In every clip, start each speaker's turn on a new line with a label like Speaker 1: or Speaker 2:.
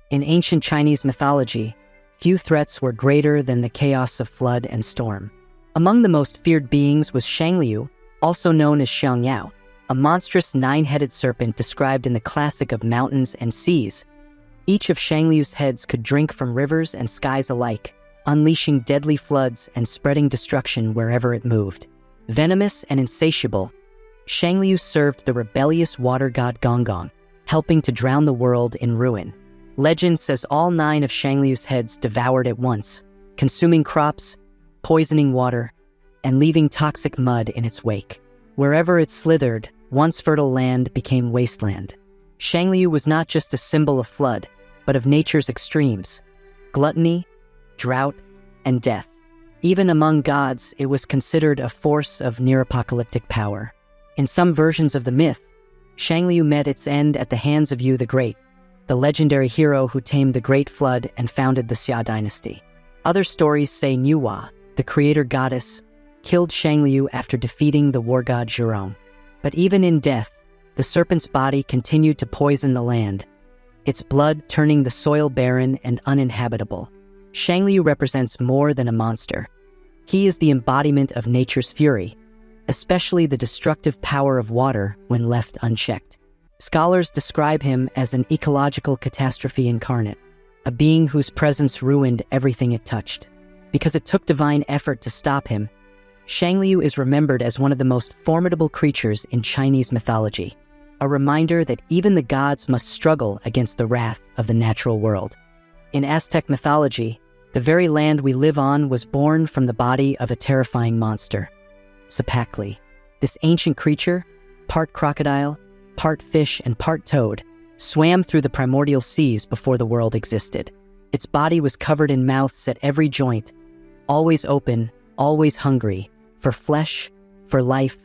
Speaker 1: In ancient Chinese mythology, few threats were greater than the chaos of flood and storm. Among the most feared beings was Xiangliu, also known as Xiangliu, a monstrous 9-headed serpent described in the classic of mountains and seas. Each of Xiangliu's heads could drink from rivers and skies alike, unleashing deadly floods and spreading destruction wherever it moved. Venomous and insatiable, Xiangliu served the rebellious water god Gonggong, helping to drown the world in ruin. Legend says all 9 of Xiangliu's heads devoured at once, consuming crops, poisoning water, and leaving toxic mud in its wake. Wherever it slithered, once fertile land became wasteland. Xiangliu was not just a symbol of flood, but of nature's extremes: gluttony, drought, and death. Even among gods, it was considered a force of near-apocalyptic power. In some versions of the myth, Xiangliu met its end at the hands of Yu the Great, the legendary hero who tamed the Great Flood and founded the Xia dynasty. Other stories say Nuwa, the creator goddess, killed Xiangliu after defeating the war god Zhurong. But even in death, the serpent's body continued to poison the land, its blood turning the soil barren and uninhabitable. Xiangliu represents more than a monster. He is the embodiment of nature's fury, especially the destructive power of water when left unchecked. Scholars describe him as an ecological catastrophe incarnate, a being whose presence ruined everything it touched. Because it took divine effort to stop him, Xiangliu is remembered as one of the most formidable creatures in Chinese mythology, a reminder that even the gods must struggle against the wrath of the natural world. In Aztec mythology, the very land we live on was born from the body of a terrifying monster, Sepaci. This ancient creature, part crocodile, part fish, and part toad, swam through the primordial seas before the world existed. Its body was covered in mouths at every joint, always open, always hungry, for flesh, for life,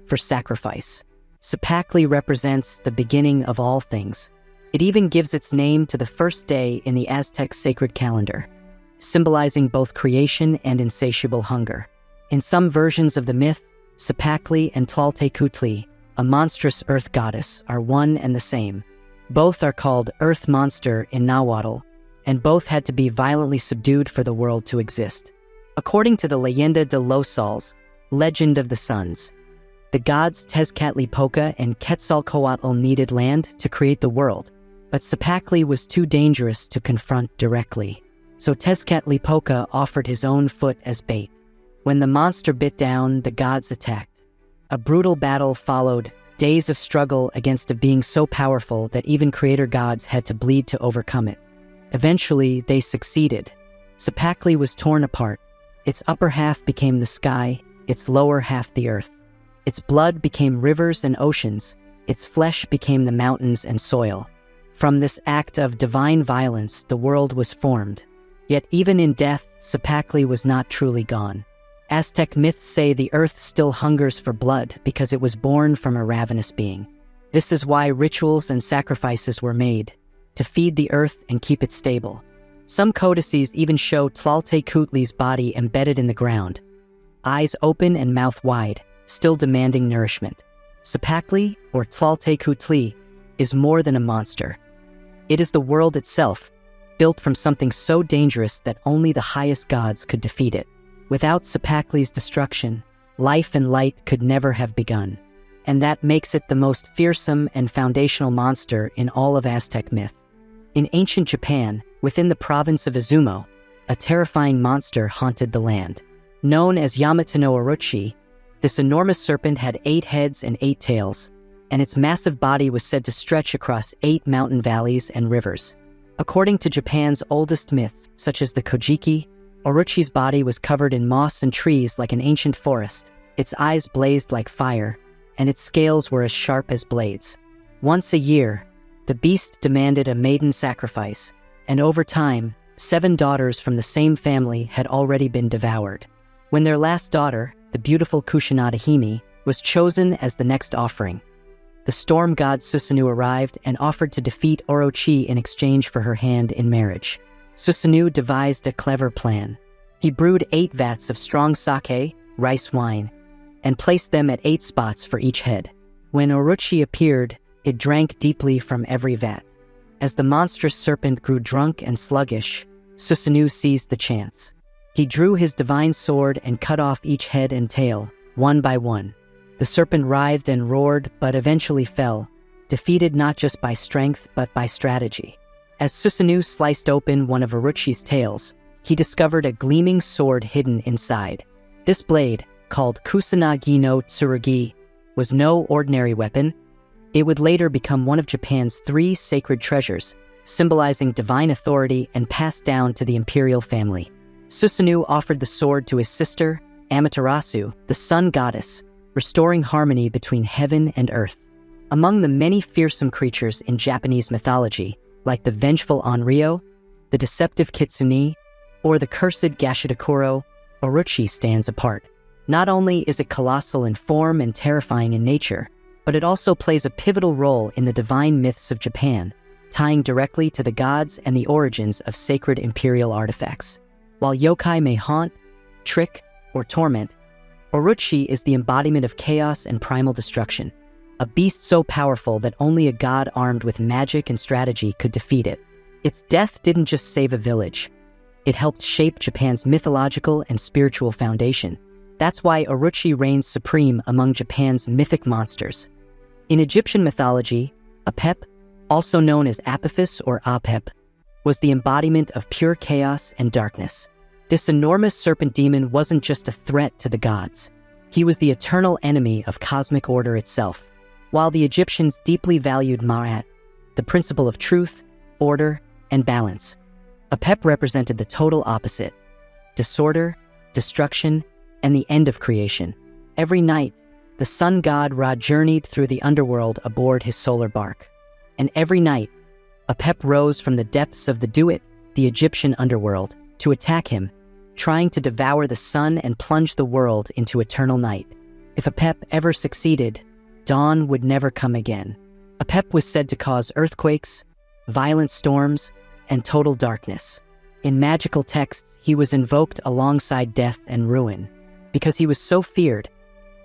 Speaker 1: for sacrifice. Sepaci represents the beginning of all things. It even gives its name to the first day in the Aztec sacred calendar, symbolizing both creation and insatiable hunger. In some versions of the myth, Sepaci and Tlaltecutli, a monstrous earth goddess, are one and the same. Both are called Earth Monster in Nahuatl, and both had to be violently subdued for the world to exist. According to the Leyenda de los Soles, Legend of the Suns, the gods Tezcatlipoca and Quetzalcoatl needed land to create the world, but Sepaci was too dangerous to confront directly. So Tezcatlipoca offered his own foot as bait. When the monster bit down, the gods attacked. A brutal battle followed, days of struggle against a being so powerful that even creator gods had to bleed to overcome it. Eventually, they succeeded. Sepaci was torn apart. Its upper half became the sky, its lower half the earth. Its blood became rivers and oceans, its flesh became the mountains and soil. From this act of divine violence, the world was formed. Yet even in death, Sepaci was not truly gone. Aztec myths say the earth still hungers for blood because it was born from a ravenous being. This is why rituals and sacrifices were made, to feed the earth and keep it stable. Some codices even show Tlaltecutli's body embedded in the ground, eyes open and mouth wide, still demanding nourishment. Sepaci, or Tlaltecutli, is more than a monster. It is the world itself, built from something so dangerous that only the highest gods could defeat it. Without Sepacli's destruction, life and light could never have begun. And that makes it the most fearsome and foundational monster in all of Aztec myth. In ancient Japan, within the province of Izumo, a terrifying monster haunted the land. Known as Yamata-no-Orochi, this enormous serpent had 8 heads and 8 tails, and its massive body was said to stretch across 8 mountain valleys and rivers. According to Japan's oldest myths, such as the Kojiki, Orochi's body was covered in moss and trees like an ancient forest. Its eyes blazed like fire, and its scales were as sharp as blades. Once a year, the beast demanded a maiden sacrifice, and over time, 7 daughters from the same family had already been devoured. When their last daughter, the beautiful Kusanada-hime, was chosen as the next offering, the storm god Susanoo arrived and offered to defeat Orochi in exchange for her hand in marriage. Susanoo devised a clever plan. He brewed 8 vats of strong sake, rice wine, and placed them at 8 spots for each head. When Orochi appeared, it drank deeply from every vat. As the monstrous serpent grew drunk and sluggish, Susanoo seized the chance. He drew his divine sword and cut off each head and tail, one by one. The serpent writhed and roared, but eventually fell, defeated not just by strength but by strategy. As Susanoo sliced open one of Orochi's tails, he discovered a gleaming sword hidden inside. This blade, called Kusanagi no Tsurugi, was no ordinary weapon. It would later become one of Japan's 3 sacred treasures, symbolizing divine authority and passed down to the imperial family. Susanoo offered the sword to his sister, Amaterasu, the sun goddess, restoring harmony between heaven and earth. Among the many fearsome creatures in Japanese mythology, like the vengeful Onryo, the deceptive Kitsune, or the cursed Gashidokuro, Orochi stands apart. Not only is it colossal in form and terrifying in nature, but it also plays a pivotal role in the divine myths of Japan, tying directly to the gods and the origins of sacred imperial artifacts. While yokai may haunt, trick, or torment, Orochi is the embodiment of chaos and primal destruction, a beast so powerful that only a god armed with magic and strategy could defeat it. Its death didn't just save a village. It helped shape Japan's mythological and spiritual foundation. That's why Orochi reigns supreme among Japan's mythic monsters. In Egyptian mythology, Apep, also known as Apophis or Apep, was the embodiment of pure chaos and darkness. This enormous serpent demon wasn't just a threat to the gods. He was the eternal enemy of cosmic order itself. While the Egyptians deeply valued Ma'at, the principle of truth, order, and balance, Apep represented the total opposite: disorder, destruction, and the end of creation. Every night, the sun god Ra journeyed through the underworld aboard his solar bark. And every night, Apep rose from the depths of the Duat, the Egyptian underworld, to attack him, trying to devour the sun and plunge the world into eternal night. If Apep ever succeeded, dawn would never come again. Apep was said to cause earthquakes, violent storms, and total darkness. In magical texts, he was invoked alongside death and ruin. Because he was so feared,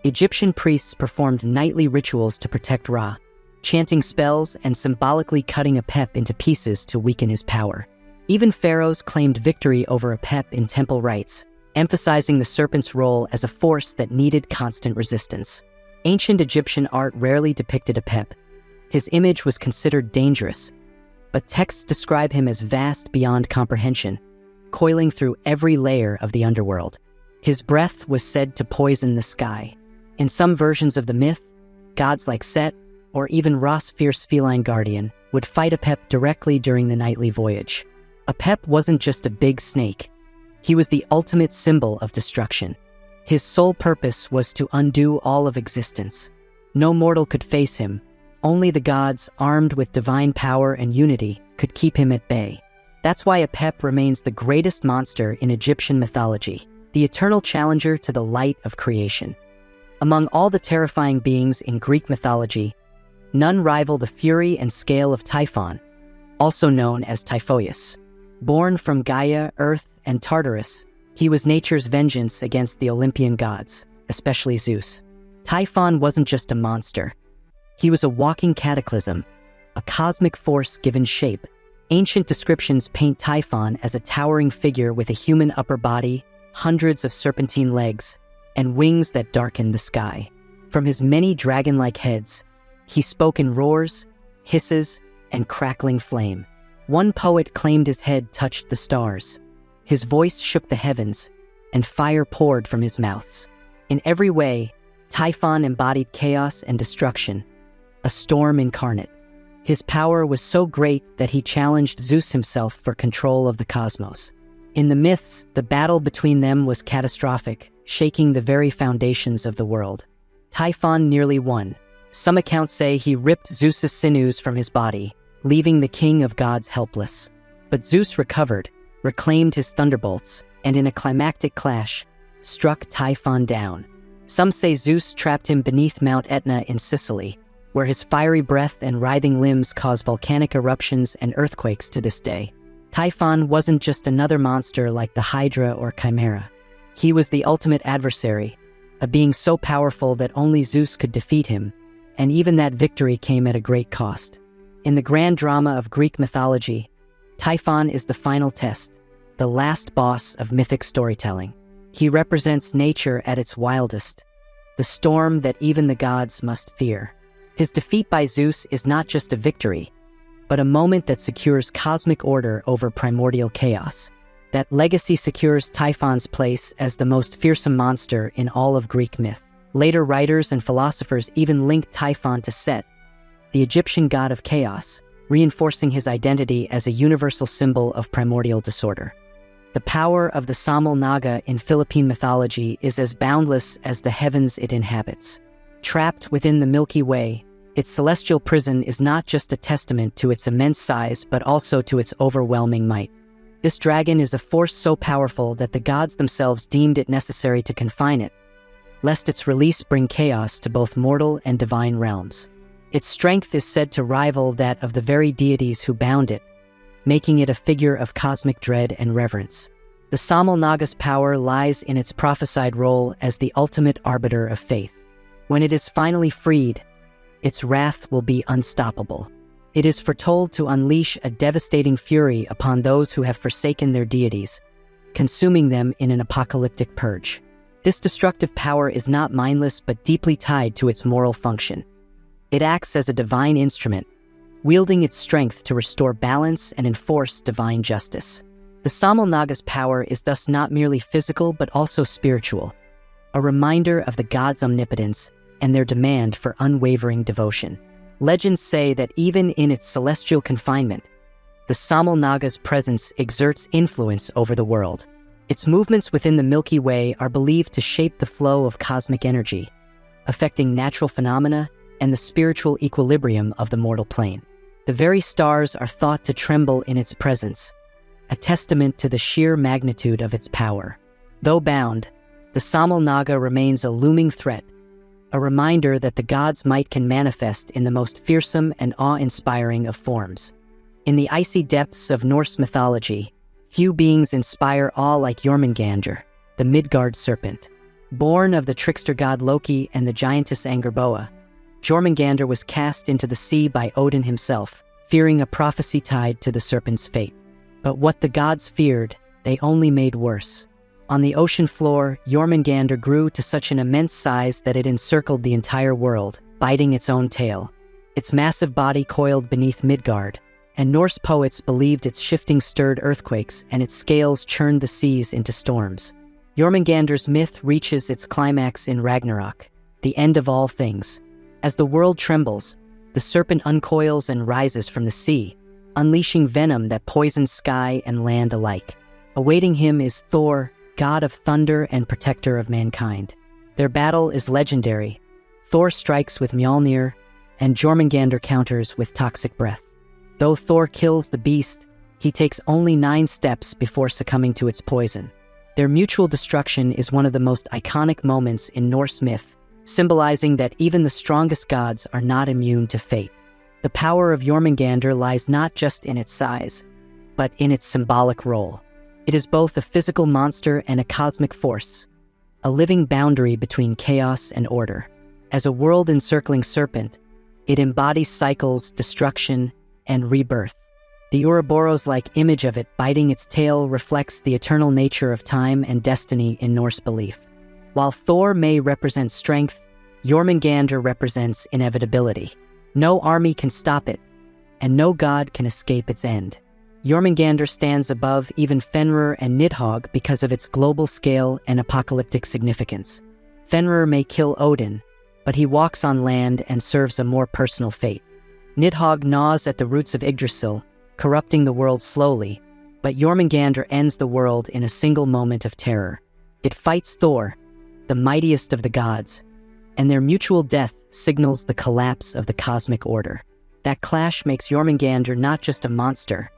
Speaker 1: Egyptian priests performed nightly rituals to protect Ra, chanting spells and symbolically cutting Apep into pieces to weaken his power. Even pharaohs claimed victory over Apep in temple rites, emphasizing the serpent's role as a force that needed constant resistance. Ancient Egyptian art rarely depicted Apep. His image was considered dangerous, but texts describe him as vast beyond comprehension, coiling through every layer of the underworld. His breath was said to poison the sky. In some versions of the myth, gods like Set, or even Ra's fierce feline guardian, would fight Apep directly during the nightly voyage. Apep wasn't just a big snake. He was the ultimate symbol of destruction. His sole purpose was to undo all of existence. No mortal could face him. Only the gods, armed with divine power and unity, could keep him at bay. That's why Apep remains the greatest monster in Egyptian mythology, the eternal challenger to the light of creation. Among all the terrifying beings in Greek mythology, none rival the fury and scale of Typhon, also known as Typhoeus. Born from Gaia, Earth, and Tartarus, he was nature's vengeance against the Olympian gods, especially Zeus. Typhon wasn't just a monster. He was a walking cataclysm, a cosmic force given shape. Ancient descriptions paint Typhon as a towering figure with a human upper body, hundreds of serpentine legs, and wings that darken the sky. From his many dragon-like heads, he spoke in roars, hisses, and crackling flame. One poet claimed his head touched the stars. His voice shook the heavens, and fire poured from his mouths. In every way, Typhon embodied chaos and destruction, a storm incarnate. His power was so great that he challenged Zeus himself for control of the cosmos. In the myths, the battle between them was catastrophic, shaking the very foundations of the world. Typhon nearly won. Some accounts say he ripped Zeus's sinews from his body, leaving the king of gods helpless. But Zeus recovered, reclaimed his thunderbolts, and in a climactic clash, struck Typhon down. Some say Zeus trapped him beneath Mount Etna in Sicily, where his fiery breath and writhing limbs cause volcanic eruptions and earthquakes to this day. Typhon wasn't just another monster like the Hydra or Chimera. He was the ultimate adversary, a being so powerful that only Zeus could defeat him, and even that victory came at a great cost. In the grand drama of Greek mythology, Typhon is the final test, the last boss of mythic storytelling. He represents nature at its wildest, the storm that even the gods must fear. His defeat by Zeus is not just a victory, but a moment that secures cosmic order over primordial chaos. That legacy secures Typhon's place as the most fearsome monster in all of Greek myth. Later writers and philosophers even linked Typhon to Set, the Egyptian god of chaos, reinforcing his identity as a universal symbol of primordial disorder. The power of the Samal Naga in Philippine mythology is as boundless as the heavens it inhabits. Trapped within the Milky Way, its celestial prison is not just a testament to its immense size but also to its overwhelming might. This dragon is a force so powerful that the gods themselves deemed it necessary to confine it, lest its release bring chaos to both mortal and divine realms. Its strength is said to rival that of the very deities who bound it, making it a figure of cosmic dread and reverence. The Samal Naga's power lies in its prophesied role as the ultimate arbiter of faith. When it is finally freed, its wrath will be unstoppable. It is foretold to unleash a devastating fury upon those who have forsaken their deities, consuming them in an apocalyptic purge. This destructive power is not mindless but deeply tied to its moral function. It acts as a divine instrument, wielding its strength to restore balance and enforce divine justice. The Samal Naga's power is thus not merely physical but also spiritual, a reminder of the gods' omnipotence and their demand for unwavering devotion. Legends say that even in its celestial confinement, the Samal Naga's presence exerts influence over the world. Its movements within the Milky Way are believed to shape the flow of cosmic energy, affecting natural phenomena and the spiritual equilibrium of the mortal plane. The very stars are thought to tremble in its presence, a testament to the sheer magnitude of its power. Though bound, the Samal Naga remains a looming threat, a reminder that the gods' might can manifest in the most fearsome and awe-inspiring of forms. In the icy depths of Norse mythology, few beings inspire awe like Jörmungandr, the World Serpent. Born of the trickster god Loki and the giantess Angerboa, Jörmungandr was cast into the sea by Odin himself, fearing a prophecy tied to the serpent's fate. But what the gods feared, they only made worse. On the ocean floor, Jörmungandr grew to such an immense size that it encircled the entire world, biting its own tail. Its massive body coiled beneath Midgard, and Norse poets believed its shifting stirred earthquakes and its scales churned the seas into storms. Jörmungandr's myth reaches its climax in Ragnarok, the end of all things. As the world trembles, the serpent uncoils and rises from the sea, unleashing venom that poisons sky and land alike. Awaiting him is Thor, god of thunder and protector of mankind. Their battle is legendary. Thor strikes with Mjolnir, and Jörmungandr counters with toxic breath. Though Thor kills the beast, he takes only 9 steps before succumbing to its poison. Their mutual destruction is one of the most iconic moments in Norse myth, symbolizing that even the strongest gods are not immune to fate. The power of Jörmungandr lies not just in its size, but in its symbolic role. It is both a physical monster and a cosmic force, a living boundary between chaos and order. As a world-encircling serpent, it embodies cycles, destruction, and rebirth. The Ouroboros-like image of it biting its tail reflects the eternal nature of time and destiny in Norse belief. While Thor may represent strength, Jörmungandr represents inevitability. No army can stop it, and no god can escape its end. Jörmungandr stands above even Fenrir and Nidhogg because of its global scale and apocalyptic significance. Fenrir may kill Odin, but he walks on land and serves a more personal fate. Nidhogg gnaws at the roots of Yggdrasil, corrupting the world slowly, but Jörmungandr ends the world in a single moment of terror. It fights Thor, the mightiest of the gods, and their mutual death signals the collapse of the cosmic order. That clash makes Jörmungandr not just a monster,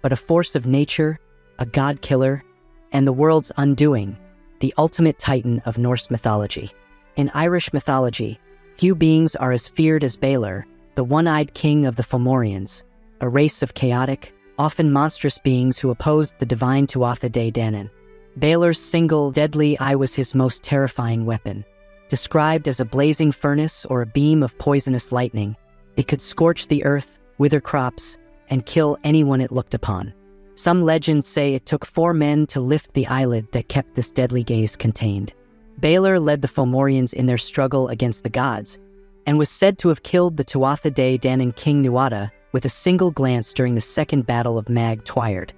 Speaker 1: but a force of nature, a god-killer, and the world's undoing, the ultimate titan of Norse mythology. In Irish mythology, few beings are as feared as Baylor, the one-eyed king of the Fomorians, a race of chaotic, often monstrous beings who opposed the divine Tuatha Dé Danann. Baylor's single, deadly eye was his most terrifying weapon. Described as a blazing furnace or a beam of poisonous lightning, it could scorch the earth, wither crops, and kill anyone it looked upon. Some legends say it took 4 men to lift the eyelid that kept this deadly gaze contained. Baylor led the Fomorians in their struggle against the gods, and was said to have killed the Tuatha De Danann King Nuada with a single glance during the Second Battle of Mag Twyard,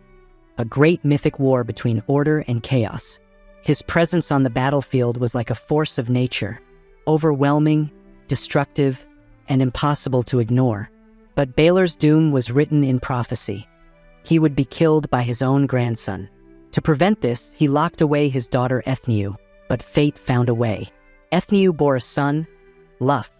Speaker 1: a great mythic war between order and chaos. His presence on the battlefield was like a force of nature, overwhelming, destructive, and impossible to ignore. But Baylor's doom was written in prophecy. He would be killed by his own grandson. To prevent this, he locked away his daughter Ethniu, but fate found a way. Ethniu bore a son, Luff,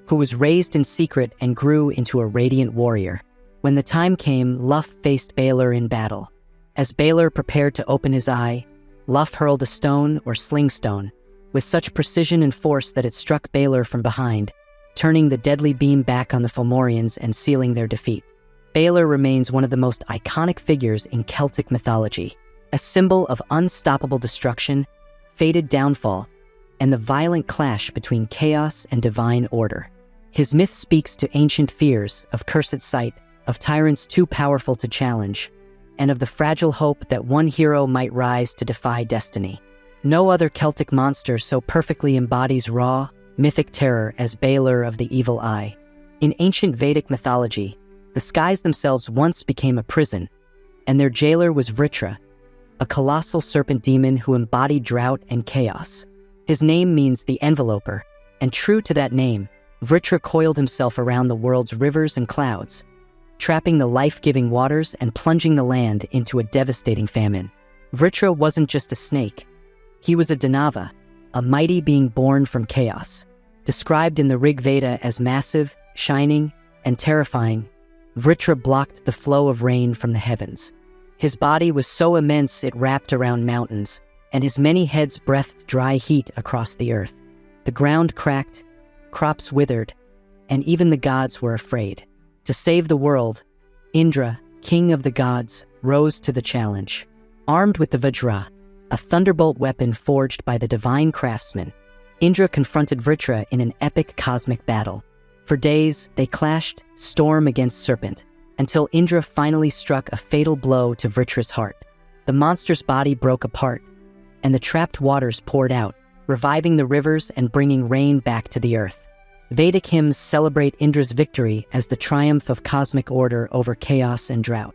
Speaker 1: who was raised in secret and grew into a radiant warrior. When the time came, Luff faced Baylor in battle. As Baylor prepared to open his eye, Luff hurled a stone or slingstone with such precision and force that it struck Baylor from behind, turning the deadly beam back on the Fomorians and sealing their defeat. Baylor remains one of the most iconic figures in Celtic mythology, a symbol of unstoppable destruction, fated downfall, and the violent clash between chaos and divine order. His myth speaks to ancient fears of cursed sight, of tyrants too powerful to challenge, and of the fragile hope that one hero might rise to defy destiny. No other Celtic monster so perfectly embodies raw, mythic terror as Baylor of the Evil Eye. In ancient Vedic mythology, the skies themselves once became a prison, and their jailer was Vitra, a colossal serpent demon who embodied drought and chaos. His name means the enveloper, and true to that name, Vitra coiled himself around the world's rivers and clouds, trapping the life-giving waters and plunging the land into a devastating famine. Vitra wasn't just a snake. He was a Danava, a mighty being born from chaos. Described in the Rig Veda as massive, shining, and terrifying, Vitra blocked the flow of rain from the heavens. His body was so immense it wrapped around mountains, and his many heads breathed dry heat across the earth. The ground cracked, crops withered, and even the gods were afraid. To save the world, Indra, king of the gods, rose to the challenge. Armed with the Vajra, a thunderbolt weapon forged by the divine craftsman, Indra confronted Vitra in an epic cosmic battle. For days, they clashed, storm against serpent, until Indra finally struck a fatal blow to Vritra's heart. The monster's body broke apart, and the trapped waters poured out, reviving the rivers and bringing rain back to the earth. Vedic hymns celebrate Indra's victory as the triumph of cosmic order over chaos and drought.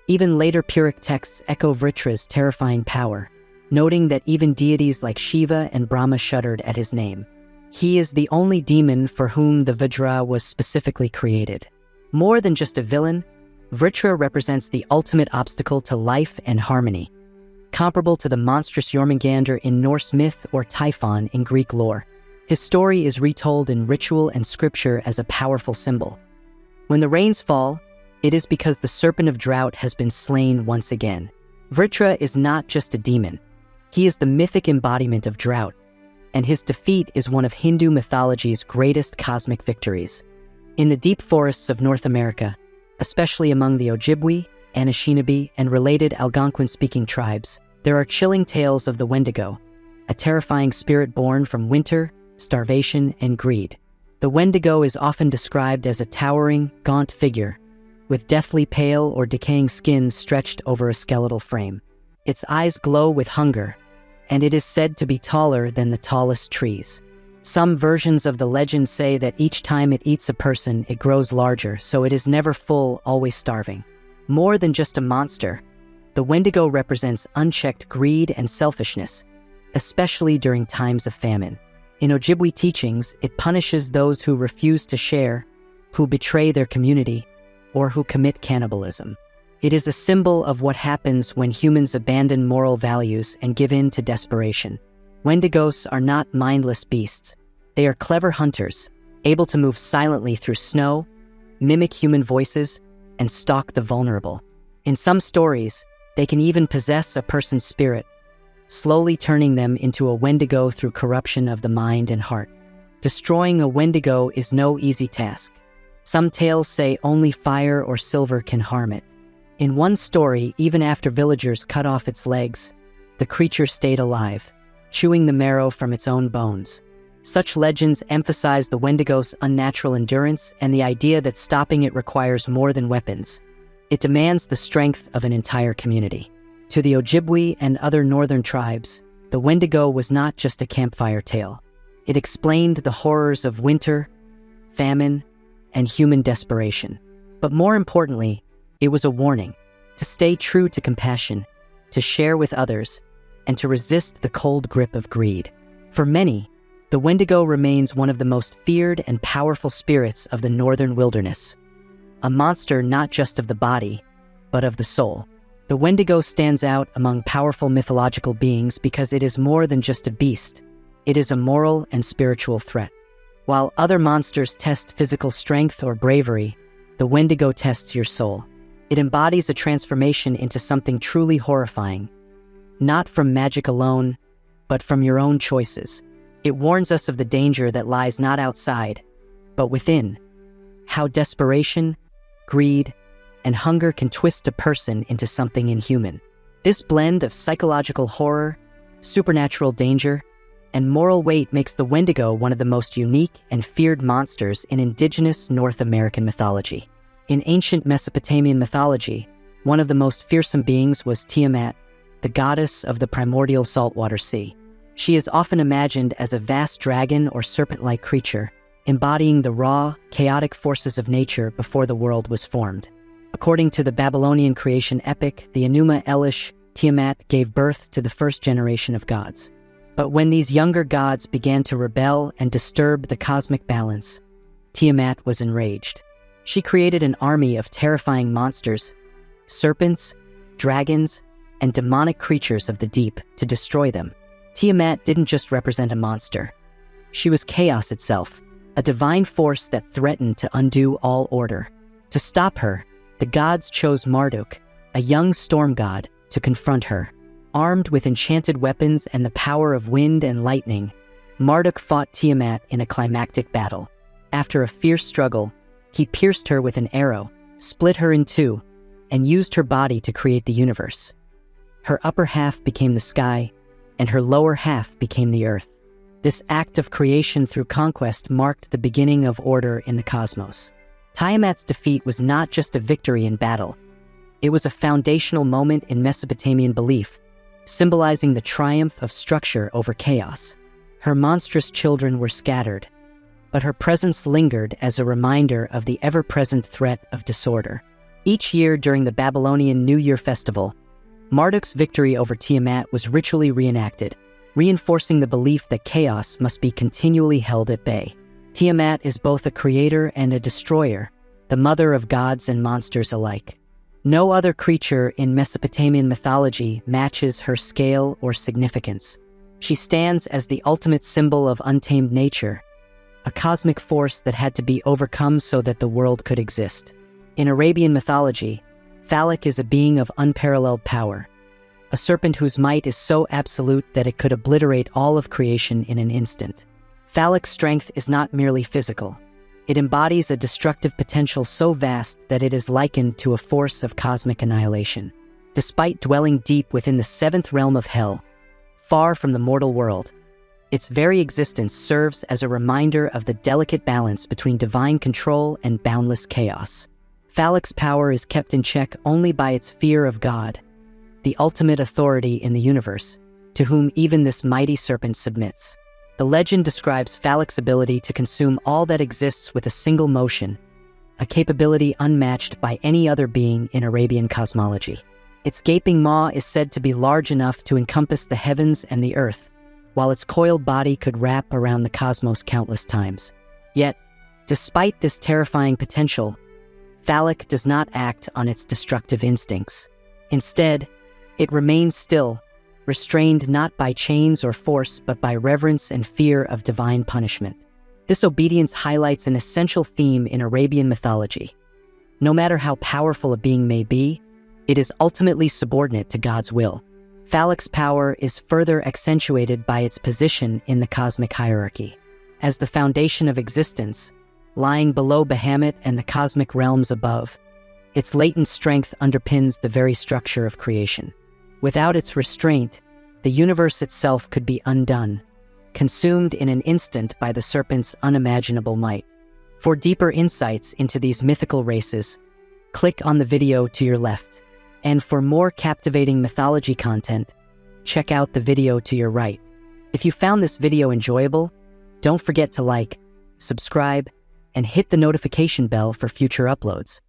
Speaker 1: Even later Puric texts echo Vritra's terrifying power, noting that even deities like Shiva and Brahma shuddered at his name. He is the only demon for whom the Vajra was specifically created. More than just a villain, Vitra represents the ultimate obstacle to life and harmony, comparable to the monstrous Jörmungandr in Norse myth or Typhon in Greek lore. His story is retold in ritual and scripture as a powerful symbol. When the rains fall, it is because the serpent of drought has been slain once again. Vitra is not just a demon. He is the mythic embodiment of drought, and his defeat is one of Hindu mythology's greatest cosmic victories. In the deep forests of North America, especially among the Ojibwe, Anishinaabe, and related Algonquin-speaking tribes, there are chilling tales of the Wendigo, a terrifying spirit born from winter, starvation, and greed. The Wendigo is often described as a towering, gaunt figure, with deathly pale or decaying skin stretched over a skeletal frame. Its eyes glow with hunger, and it is said to be taller than the tallest trees. Some versions of the legend say that each time it eats a person, it grows larger, so it is never full, always starving. More than just a monster, the Wendigo represents unchecked greed and selfishness, especially during times of famine. In Ojibwe teachings, it punishes those who refuse to share, who betray their community, or who commit cannibalism. It is a symbol of what happens when humans abandon moral values and give in to desperation. Wendigos are not mindless beasts. They are clever hunters, able to move silently through snow, mimic human voices, and stalk the vulnerable. In some stories, they can even possess a person's spirit, slowly turning them into a Wendigo through corruption of the mind and heart. Destroying a Wendigo is no easy task. Some tales say only fire or silver can harm it. In one story, even after villagers cut off its legs, the creature stayed alive, chewing the marrow from its own bones. Such legends emphasize the Wendigo's unnatural endurance and the idea that stopping it requires more than weapons. It demands the strength of an entire community. To the Ojibwe and other northern tribes, the Wendigo was not just a campfire tale. It explained the horrors of winter, famine, and human desperation. But more importantly, it was a warning to stay true to compassion, to share with others, and to resist the cold grip of greed. For many, the Wendigo remains one of the most feared and powerful spirits of the northern wilderness. A monster not just of the body, but of the soul. The Wendigo stands out among powerful mythological beings because it is more than just a beast. It is a moral and spiritual threat. While other monsters test physical strength or bravery, the Wendigo tests your soul. It embodies a transformation into something truly horrifying, not from magic alone, but from your own choices. It warns us of the danger that lies not outside, but within. How desperation, greed, and hunger can twist a person into something inhuman. This blend of psychological horror, supernatural danger, and moral weight makes the Wendigo one of the most unique and feared monsters in indigenous North American mythology. In ancient Mesopotamian mythology, one of the most fearsome beings was Tiiamat, the goddess of the primordial saltwater sea. She is often imagined as a vast dragon or serpent-like creature, embodying the raw, chaotic forces of nature before the world was formed. According to the Babylonian creation epic, the Enuma Elish, Tiamat gave birth to the first generation of gods. But when these younger gods began to rebel and disturb the cosmic balance, Tiamat was enraged. She created an army of terrifying monsters, serpents, dragons, and demonic creatures of the deep to destroy them. Tiamat didn't just represent a monster. She was chaos itself, a divine force that threatened to undo all order. To stop her, the gods chose Marduk, a young storm god, to confront her. Armed with enchanted weapons and the power of wind and lightning, Marduk fought Tiamat in a climactic battle. After a fierce struggle, he pierced her with an arrow, split her in two, and used her body to create the universe. Her upper half became the sky, and her lower half became the earth. This act of creation through conquest marked the beginning of order in the cosmos. Tiamat's defeat was not just a victory in battle. It was a foundational moment in Mesopotamian belief, symbolizing the triumph of structure over chaos. Her monstrous children were scattered, but her presence lingered as a reminder of the ever-present threat of disorder. Each year during the Babylonian New Year festival, Marduk's victory over Tiamat was ritually reenacted, reinforcing the belief that chaos must be continually held at bay. Tiamat is both a creator and a destroyer, the mother of gods and monsters alike. No other creature in Mesopotamian mythology matches her scale or significance. She stands as the ultimate symbol of untamed nature, a cosmic force that had to be overcome so that the world could exist. In Arabian mythology, Phalllic is a being of unparalleled power, a serpent whose might is so absolute that it could obliterate all of creation in an instant. Phallic's strength is not merely physical. It embodies a destructive potential so vast that it is likened to a force of cosmic annihilation. Despite dwelling deep within the seventh realm of hell, far from the mortal world, its very existence serves as a reminder of the delicate balance between divine control and boundless chaos. Phallic's power is kept in check only by its fear of God, the ultimate authority in the universe, to whom even this mighty serpent submits. The legend describes Phallic's ability to consume all that exists with a single motion, a capability unmatched by any other being in Arabian cosmology. Its gaping maw is said to be large enough to encompass the heavens and the earth, while its coiled body could wrap around the cosmos countless times. Yet, despite this terrifying potential, Phalllic does not act on its destructive instincts. Instead, it remains still, restrained not by chains or force but by reverence and fear of divine punishment. This obedience highlights an essential theme in Arabian mythology. No matter how powerful a being may be, it is ultimately subordinate to God's will. Phallic's power is further accentuated by its position in the cosmic hierarchy. As the foundation of existence, lying below Bahamut and the cosmic realms above, its latent strength underpins the very structure of creation. Without its restraint, the universe itself could be undone, consumed in an instant by the serpent's unimaginable might. For deeper insights into these mythical races, click on the video to your left. And for more captivating mythology content, check out the video to your right. If you found this video enjoyable, don't forget to like, subscribe, and hit the notification bell for future uploads.